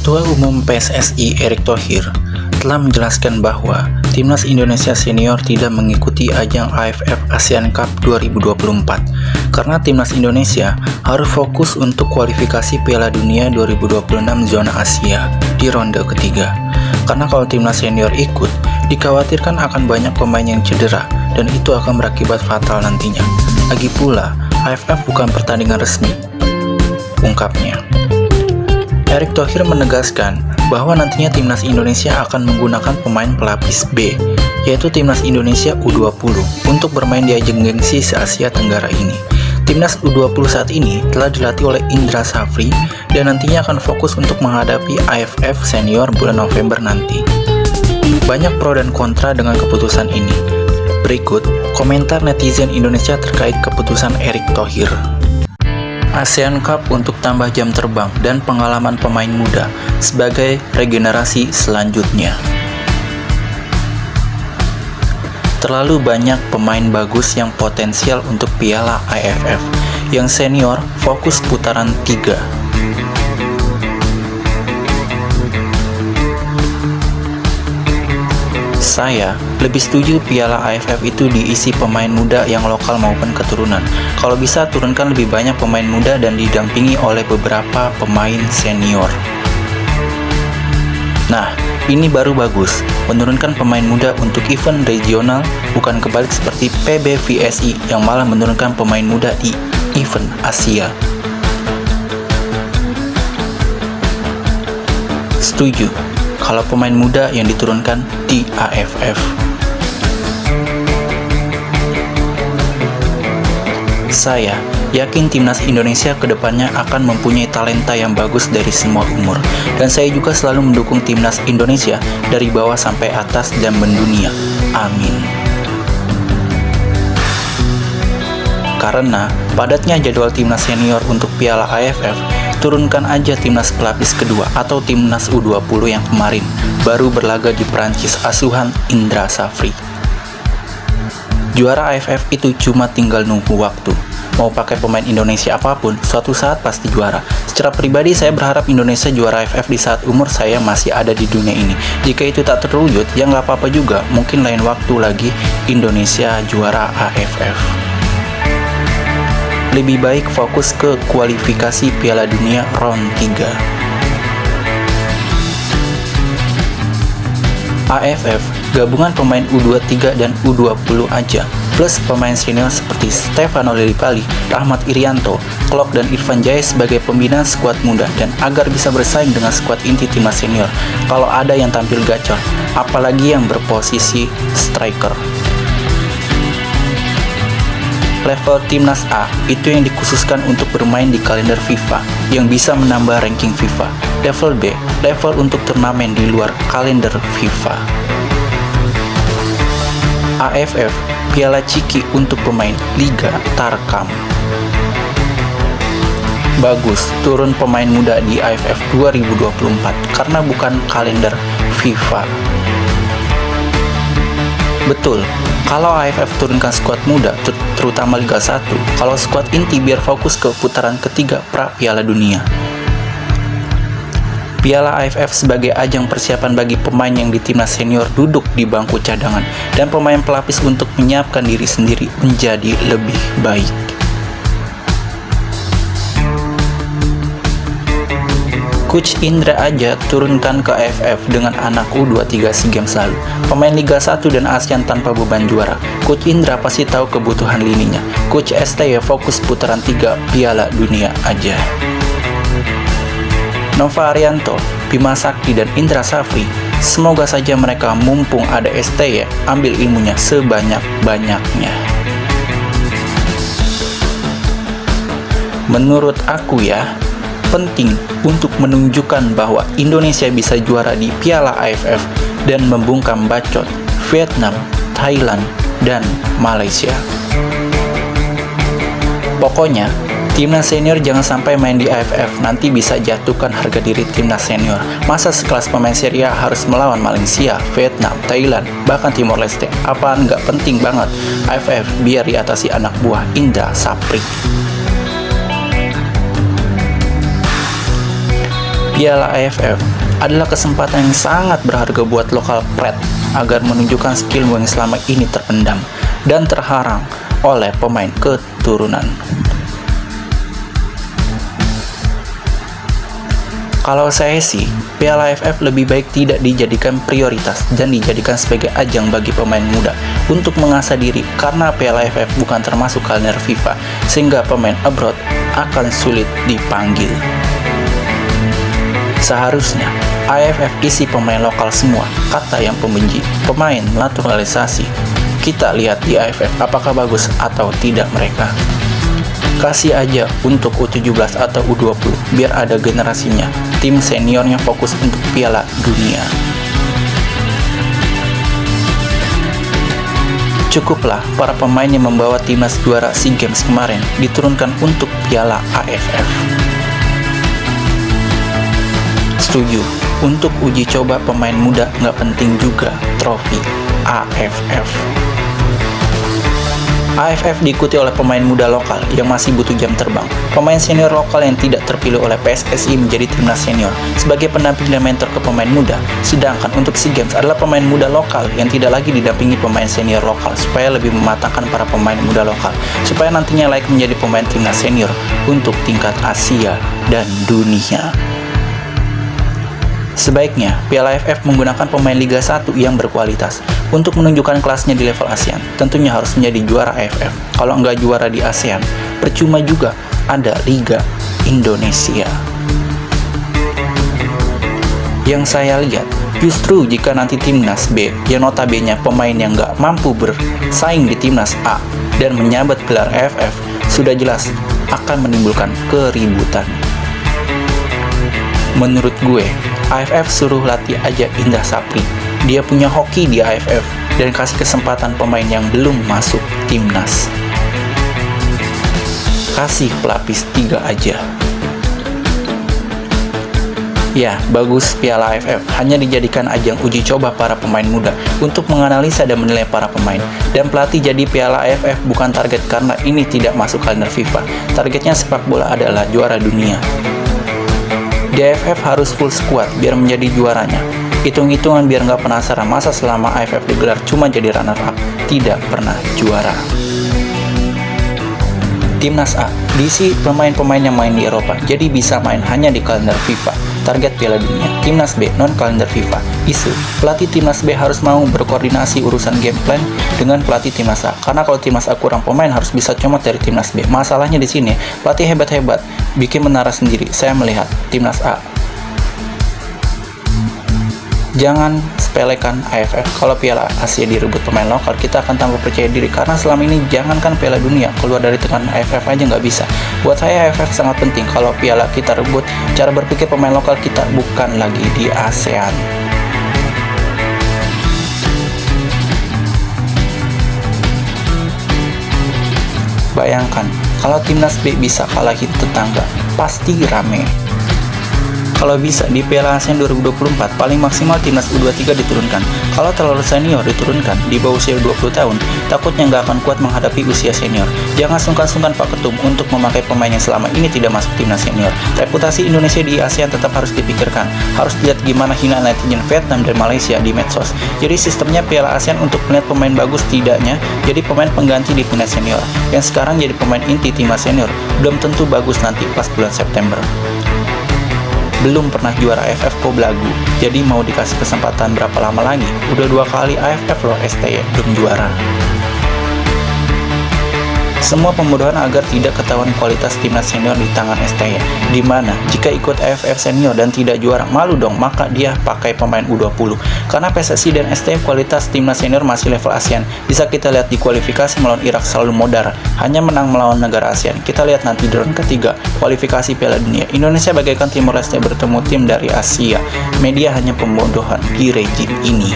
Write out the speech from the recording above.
Ketua Umum PSSI Erick Thohir telah menjelaskan bahwa Timnas Indonesia Senior tidak mengikuti ajang AFF ASEAN Cup 2024 karena Timnas Indonesia harus fokus untuk kualifikasi Piala Dunia 2026 zona Asia di ronde ketiga. Karena kalau Timnas Senior ikut, dikhawatirkan akan banyak pemain yang cedera dan itu akan berakibat fatal nantinya. Lagi pula, AFF bukan pertandingan resmi, ungkapnya. Erick Thohir menegaskan bahwa nantinya Timnas Indonesia akan menggunakan pemain pelapis B, yaitu Timnas Indonesia U20, untuk bermain di ajang gengsi se-Asia Tenggara ini. Timnas U20 saat ini telah dilatih oleh Indra Safri dan nantinya akan fokus untuk menghadapi AFF Senior bulan November nanti. Banyak pro dan kontra dengan keputusan ini. Berikut komentar netizen Indonesia terkait keputusan Erick Thohir. ASEAN Cup untuk tambah jam terbang dan pengalaman pemain muda sebagai regenerasi selanjutnya. Terlalu banyak pemain bagus yang potensial untuk Piala AFF. Yang senior fokus putaran 3. Saya lebih setuju Piala AFF itu diisi pemain muda yang lokal maupun keturunan. Kalau bisa turunkan lebih banyak pemain muda dan didampingi oleh beberapa pemain senior. Nah, ini baru bagus, menurunkan pemain muda untuk event regional, bukan kebalik seperti PBVSI yang malah menurunkan pemain muda di event Asia. Setuju kalau pemain muda yang diturunkan di AFF. Saya yakin Timnas Indonesia kedepannya akan mempunyai talenta yang bagus dari semua umur. Dan saya juga selalu mendukung Timnas Indonesia dari bawah sampai atas dan mendunia. Amin. Karena padatnya jadwal Timnas Senior untuk Piala AFF, turunkan aja Timnas pelapis kedua atau Timnas U20 yang kemarin baru berlaga di Perancis asuhan Indra Safri. Juara AFF itu cuma tinggal nunggu waktu. Mau pakai pemain Indonesia apapun, suatu saat pasti juara. Secara pribadi saya berharap Indonesia juara AFF di saat umur saya masih ada di dunia ini. Jika itu tak terwujud, ya nggak apa-apa juga. Mungkin lain waktu lagi Indonesia juara AFF. Lebih baik fokus ke kualifikasi Piala Dunia round 3. AFF gabungan pemain U23 dan U20 aja, plus pemain senior seperti Stefano Lillipali, Rahmat Irianto, Klok dan Irfan Jaya sebagai pembina skuad muda dan agar bisa bersaing dengan skuad inti timnas senior kalau ada yang tampil gacor, apalagi yang berposisi striker. Level Timnas A itu yang dikhususkan untuk bermain di kalender FIFA yang bisa menambah ranking FIFA. Level B, level untuk turnamen di luar kalender FIFA. AFF, Piala Ciki untuk pemain Liga Tarkam. Bagus, turun pemain muda di AFF 2024 karena bukan kalender FIFA. Betul, kalau AFF turunkan skuad muda, terutama Liga 1, kalau skuad inti biar fokus ke putaran ketiga pra Piala Dunia. Piala AFF sebagai ajang persiapan bagi pemain yang di timnas senior duduk di bangku cadangan dan pemain pelapis untuk menyiapkan diri sendiri menjadi lebih baik. Coach Indra aja turunkan ke AFF dengan anak U23 SEA Games lalu. Pemain Liga 1 dan ASEAN tanpa beban juara. Coach Indra pasti tahu kebutuhan lininya. Coach STY fokus putaran 3 Piala Dunia aja. Nova Arianto, Bima Sakti dan Indra Safri, semoga saja mereka mumpung ada STY ambil ilmunya sebanyak-banyaknya. Menurut aku ya, penting untuk menunjukkan bahwa Indonesia bisa juara di Piala AFF dan membungkam bacot Vietnam, Thailand, dan Malaysia. Pokoknya, timnas senior jangan sampai main di AFF, nanti bisa jatuhkan harga diri timnas senior. Masa sekelas pemain Serie A harus melawan Malaysia, Vietnam, Thailand, bahkan Timor Leste? Apaan nggak penting banget AFF biar diatasi anak buah Indra Safri. Piala AFF adalah kesempatan yang sangat berharga buat lokal Pred agar menunjukkan skill yang selama ini terpendam dan terharang oleh pemain keturunan. Kalau saya sih, Piala AFF lebih baik tidak dijadikan prioritas dan dijadikan sebagai ajang bagi pemain muda untuk mengasah diri, karena Piala AFF bukan termasuk kalender FIFA, sehingga pemain abroad akan sulit dipanggil. Seharusnya AFF isi pemain lokal semua, kata yang pembenci, pemain naturalisasi. Kita lihat di AFF apakah bagus atau tidak mereka. Kasih aja untuk U17 atau U20, biar ada generasinya. Tim seniornya fokus untuk Piala Dunia. Cukuplah para pemain yang membawa timnas juara SEA Games kemarin diturunkan untuk Piala AFF. Setuju, untuk uji coba pemain muda nggak penting juga trofi AFF. AFF diikuti oleh pemain muda lokal yang masih butuh jam terbang. Pemain senior lokal yang tidak terpilih oleh PSSI menjadi timnas senior sebagai pendamping dan mentor ke pemain muda. Sedangkan untuk SEA Games adalah pemain muda lokal yang tidak lagi didampingi pemain senior lokal supaya lebih mematangkan para pemain muda lokal, supaya nantinya layak menjadi pemain timnas senior untuk tingkat Asia dan dunia. Sebaiknya, Piala AFF menggunakan pemain Liga 1 yang berkualitas untuk menunjukkan kelasnya di level ASEAN. Tentunya harus menjadi juara AFF. Kalau nggak juara di ASEAN, percuma juga ada Liga Indonesia. Yang saya lihat, justru jika nanti Timnas B, yang notabene pemain yang nggak mampu bersaing di Timnas A dan menyabet gelar AFF, sudah jelas akan menimbulkan keributan. Menurut gue, AFF suruh latih aja Indra Sapri. Dia punya hoki di AFF dan kasih kesempatan pemain yang belum masuk timnas. Kasih pelapis 3 aja. Ya, bagus Piala AFF hanya dijadikan ajang uji coba para pemain muda untuk menganalisa dan menilai para pemain. Dan pelatih jadi Piala AFF bukan target karena ini tidak masuk kalender FIFA. Targetnya sepak bola adalah juara dunia. Di AFF harus full squad biar menjadi juaranya. Hitung-hitungan biar nggak penasaran masa selama AFF digelar cuma jadi runner up, tidak pernah juara. Timnas A diisi pemain-pemain yang main di Eropa, jadi bisa main hanya di kalender FIFA. Target Piala Dunia. Timnas B non kalender FIFA. Isu pelatih Timnas B harus mau berkoordinasi urusan game plan dengan pelatih Timnas A. Karena kalau Timnas A kurang pemain harus bisa comot dari Timnas B. Masalahnya di sini pelatih hebat-hebat bikin menara sendiri. Saya melihat Timnas A. Jangan sepelekan AFF. Kalau Piala Asia direbut pemain lokal, kita akan tambah percaya diri. Karena selama ini jangankan Piala Dunia, keluar dari tekanan AFF aja nggak bisa. Buat saya AFF sangat penting. Kalau Piala kita rebut, cara berpikir pemain lokal kita bukan lagi di ASEAN. Bayangkan, kalau Timnas B bisa kalahin tetangga, pasti rame. Kalau bisa, di Piala ASEAN 2024, paling maksimal Timnas U23 diturunkan. Kalau terlalu senior diturunkan, di bawah usia 20 tahun, takutnya nggak akan kuat menghadapi usia senior. Jangan sungkan-sungkan Pak Ketum untuk memakai pemain yang selama ini tidak masuk Timnas senior. Reputasi Indonesia di ASEAN tetap harus dipikirkan. Harus dilihat gimana hina netizen Vietnam dan Malaysia di medsos. Jadi sistemnya Piala ASEAN untuk melihat pemain bagus tidaknya jadi pemain pengganti di Timnas senior. Yang sekarang jadi pemain inti Timnas senior, belum tentu bagus nanti pas bulan September. Belum pernah juara AFF kok belagu, jadi mau dikasih kesempatan berapa lama lagi? Udah 2 kali AFF loh STY, belum juara. Semua pembodohan agar tidak ketahuan kualitas timnas senior di tangan STY. Dimana jika ikut AFF senior dan tidak juara, malu dong, maka dia pakai pemain U20. Karena PSSI dan STY kualitas timnas senior masih level ASEAN. Bisa kita lihat di kualifikasi melawan Irak selalu modar, hanya menang melawan negara ASEAN. Kita lihat nanti di round ketiga, kualifikasi Piala Dunia. Indonesia bagaikan Timor Leste bertemu tim dari Asia. Media hanya pembodohan di rejim ini.